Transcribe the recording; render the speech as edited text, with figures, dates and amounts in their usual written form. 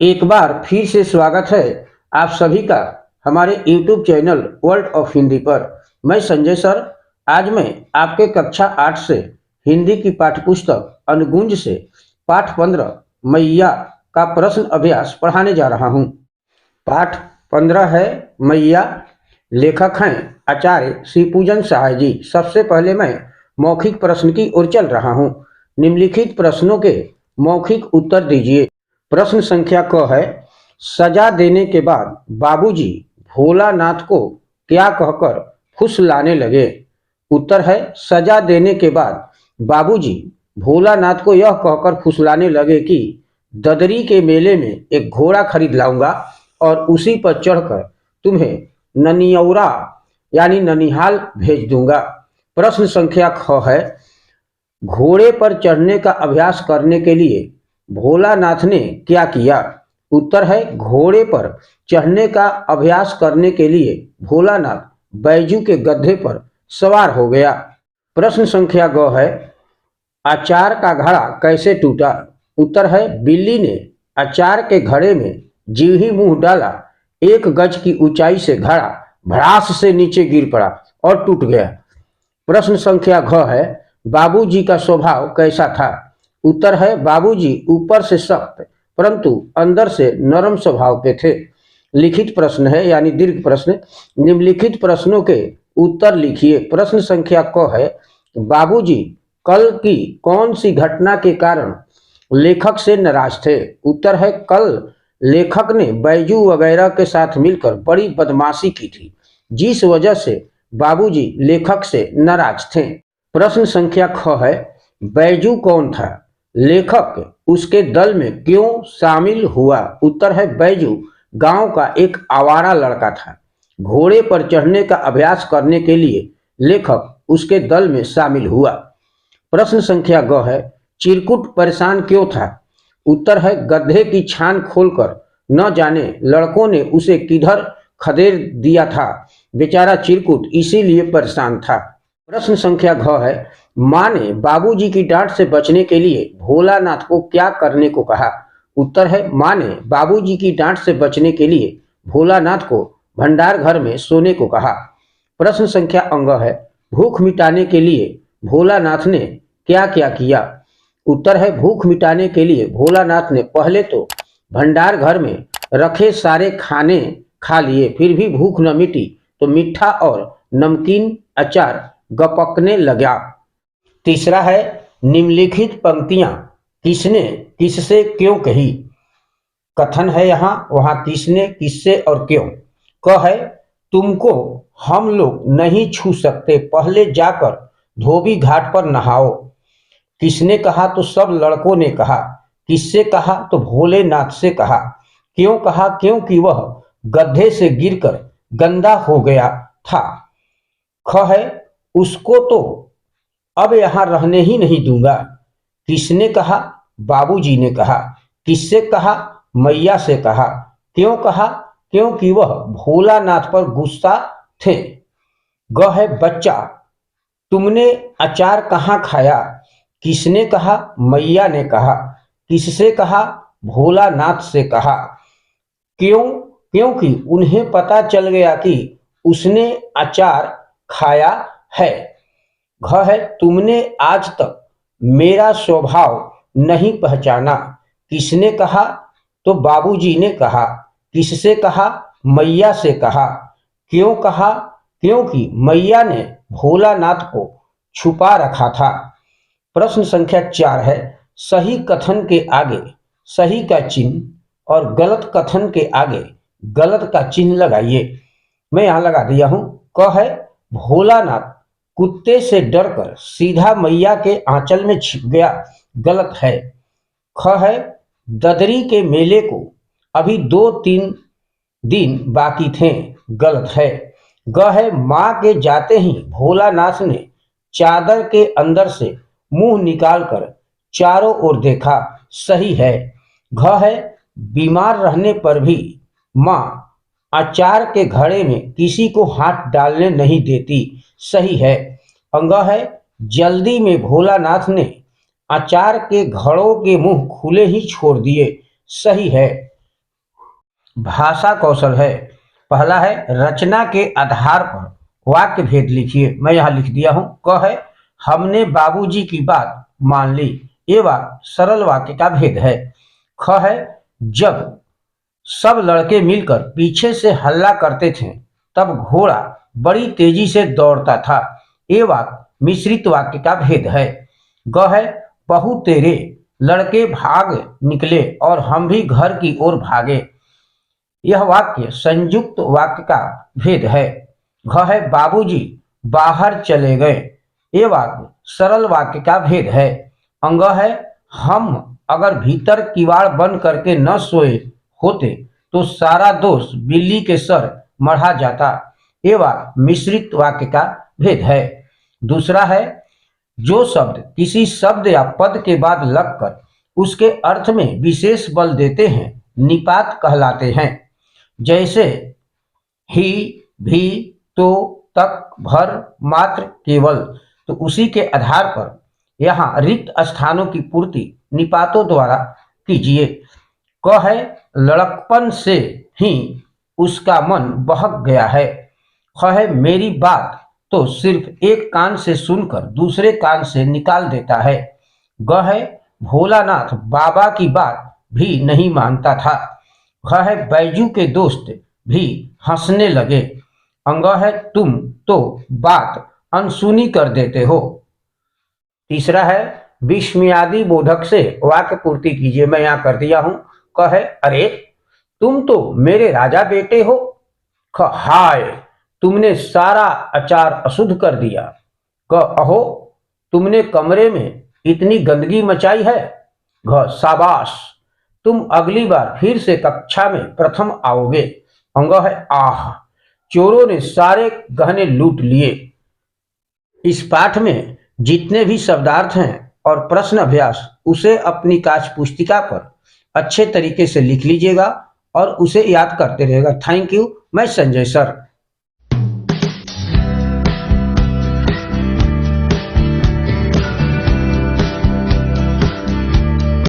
एक बार फिर से स्वागत है आप सभी का हमारे YouTube channel world of Hindi पर। मैं संजय सर। आज मैं आपके कक्षा 8 से हिंदी की पाठ्यपुस्तक अनुगुंज से पाठ 15 मैया का प्रश्न अभ्यास पढ़ाने जा रहा हूँ। पाठ 15 है मैया। लेखक हैं आचार्य श्री पूजन सहाय जी। सबसे पहले मैं मौखिक प्रश्न की ओर चल रहा हूँ। निम्नलिखित प्रश्नों के मौखिक उत्तर दीजिए। प्रश्न संख्या क है, सजा देने के बाद बाबूजी भोलानाथ को क्या कहकर फुसलाने लगे। उत्तर है, सजा देने के बाद बाबूजी भोलानाथ को यह कहकर फुसलाने लगे कि ददरी के मेले में एक घोड़ा खरीद लाऊंगा और उसी पर चढ़कर तुम्हें ननियौरा यानी ननिहाल भेज दूंगा। प्रश्न संख्या ख है, घोड़े पर चढ़ने का अभ्यास करने के लिए भोलानाथ ने क्या किया। उत्तर है, घोड़े पर चढ़ने का अभ्यास करने के लिए भोलानाथ बैजू के गधे पर सवार हो गया। प्रश्न संख्या ग है, अचार का घड़ा कैसे टूटा। उत्तर है, बिल्ली ने अचार के घड़े में जीव ही मुंह डाला, 1 गज की ऊंचाई से घड़ा भड़ास से नीचे गिर पड़ा और टूट गया। प्रश्न संख्या घ है, बाबूजी का स्वभाव कैसा था। उत्तर है, बाबूजी ऊपर से सख्त परंतु अंदर से नरम स्वभाव के थे। लिखित प्रश्न है यानी दीर्घ प्रश्न। निम्नलिखित प्रश्नों के उत्तर लिखिए। प्रश्न संख्या क है, बाबूजी कल की कौन सी घटना के कारण लेखक से नाराज थे। उत्तर है, कल लेखक ने बैजू वगैरह के साथ मिलकर बड़ी बदमाशी की थी, जिस वजह से बाबूजी लेखक से नाराज थे। प्रश्न संख्या ख है, बैजू कौन था, लेखक उसके दल में क्यों शामिल हुआ। उत्तर है, बैजू गांव का एक आवारा लड़का था। घोड़े पर चढ़ने का अभ्यास करने के लिए लेखक उसके दल में शामिल हुआ। प्रश्न संख्या ग है, चिरकुट परेशान क्यों था। उत्तर है, गड्ढे की छान खोलकर न जाने लड़कों ने उसे किधर खदेड़ दिया था, बेचारा चिरकुट इसीलिए परेशान था। प्रश्न संख्या घ है, मां ने बाबूजी की डांट से बचने के लिए भोलानाथ को क्या करने को कहा। उत्तर है, मां ने बाबूजी की डांट से बचने के लिए भोलानाथ को भंडार घर में सोने को कहा। प्रश्न संख्या अंग है, भूख मिटाने के लिए भोलानाथ ने क्या क्या किया। उत्तर है, भूख मिटाने के लिए भोलानाथ ने पहले तो भंडार घर में रखे सारे खाने खा लिए, फिर भी भूख न मिटी तो मीठा और नमकीन अचार गपकने लगा। तीसरा है, निम्नलिखित पंक्तियां किसने किससे क्यों कही। कथन है यहाँ, वहां किसने किससे और क्यों। क है, तुमको हम लोग नहीं छू सकते, पहले जाकर धोबी घाट पर नहाओ। किसने कहा तो सब लड़कों ने कहा। किससे कहा तो भोलेनाथ से कहा। क्यों कहा, क्योंकि वह गड्ढे से गिरकर गंदा हो गया था। ख है, उसको तो अब यहां रहने ही नहीं दूंगा। किसने कहा, बाबूजी ने कहा। किससे कहा, मैया से कहा। क्यों कहा, क्योंकि वह भोलानाथ पर गुस्सा थे। ग है, बच्चा तुमने अचार कहाँ खाया। किसने कहा, मैया ने कहा। किससे कहा, भोलानाथ से कहा। क्यों, क्योंकि उन्हें पता चल गया कि उसने अचार खाया है। घ है, तुमने आज तक मेरा स्वभाव नहीं पहचाना। किसने कहा तो बाबूजी ने कहा। किससे कहा, मैया से कहा। क्यों कहा, क्योंकि मैया ने भोलानाथ को छुपा रखा था। प्रश्न संख्या 4 है, सही कथन के आगे सही का चिन्ह और गलत कथन के आगे गलत का चिन्ह लगाइए। मैं यहां लगा दिया हूं। क है, भोलानाथ कुत्ते से डरकर सीधा मैया के आंचल में छिप गया, गलत है। ख है, ददरी के मेले को अभी 2-3 दिन बाकी थे, गलत है। ग है, मां के जाते ही भोलानाथ ने चादर के अंदर से मुंह निकालकर चारों ओर देखा, सही है। घ है, बीमार रहने पर भी मां अचार के घड़े में किसी को हाथ डालने नहीं देती, सही है। अंग है, जल्दी में भोलानाथ ने अचार के घड़ों के मुंह खुले ही छोड़ दिए, सही है। भाषा कौशल है। पहला है रचना के आधार पर वाक्य भेद लिखिए। मैं यहाँ लिख दिया हूं। क है हमने बाबूजी की बात मान ली। ये वाक्य सरल वाक्य का भेद है। ख है जब सब लड़के मिलकर पीछे से हल्ला करते थे तब घोड़ा बड़ी तेजी से दौड़ता था। ये वाक्य मिश्रित वाक्य का भेद है। ग है बहू तेरे लड़के भाग निकले और हम भी घर की ओर भागे। यह वाक्य संयुक्त वाक्य का भेद है। घ है बाबूजी बाहर चले गए। ये वाक्य सरल वाक्य का भेद है। अंग है हम अगर भीतर किवाड़ बंद करके न सोए होते तो सारा दोष बिल्ली के सर मढ़ा जाता। ये वाक्य मिश्रित वाक्य का भेद है। दूसरा है जो शब्द किसी शब्द या पद के बाद लगकर उसके अर्थ में विशेष बल देते हैं निपात कहलाते हैं। जैसे ही, भी, तो, तक, भर, मात्र, केवल। तो उसी के आधार पर यहाँ रिक्त स्थानों की पूर्ति निपातों द्वारा कीजिए। क है लड़कपन से ही उसका मन बहक गया है। ख है मेरी बात तो सिर्फ एक कान से सुनकर दूसरे कान से निकाल देता है। ग है भोलानाथ बाबा की बात भी नहीं मानता था। घ है बैजू के दोस्त भी हंसने लगे। अंग है तुम तो बात अनसुनी कर देते हो। तीसरा है विस्मयादि बोधक से वाक्य पूर्ति कीजिए। मैं यहाँ कर दिया हूं। क है अरे तुम तो मेरे राजा बेटे हो। ख हाय तुमने सारा अचार अशुद्ध कर दिया। क अहो तुमने कमरे में इतनी गंदगी मचाई है। घ शाबाश तुम अगली बार फिर से कक्षा में प्रथम आओगे। अंग है आह चोरों ने सारे गहने लूट लिए। इस पाठ में जितने भी शब्दार्थ हैं और प्रश्न अभ्यास उसे अपनी काच पुस्तिका पर अच्छे तरीके से लिख लीजिएगा और उसे याद करते रहेगा। Thank you. मैं संजय सर।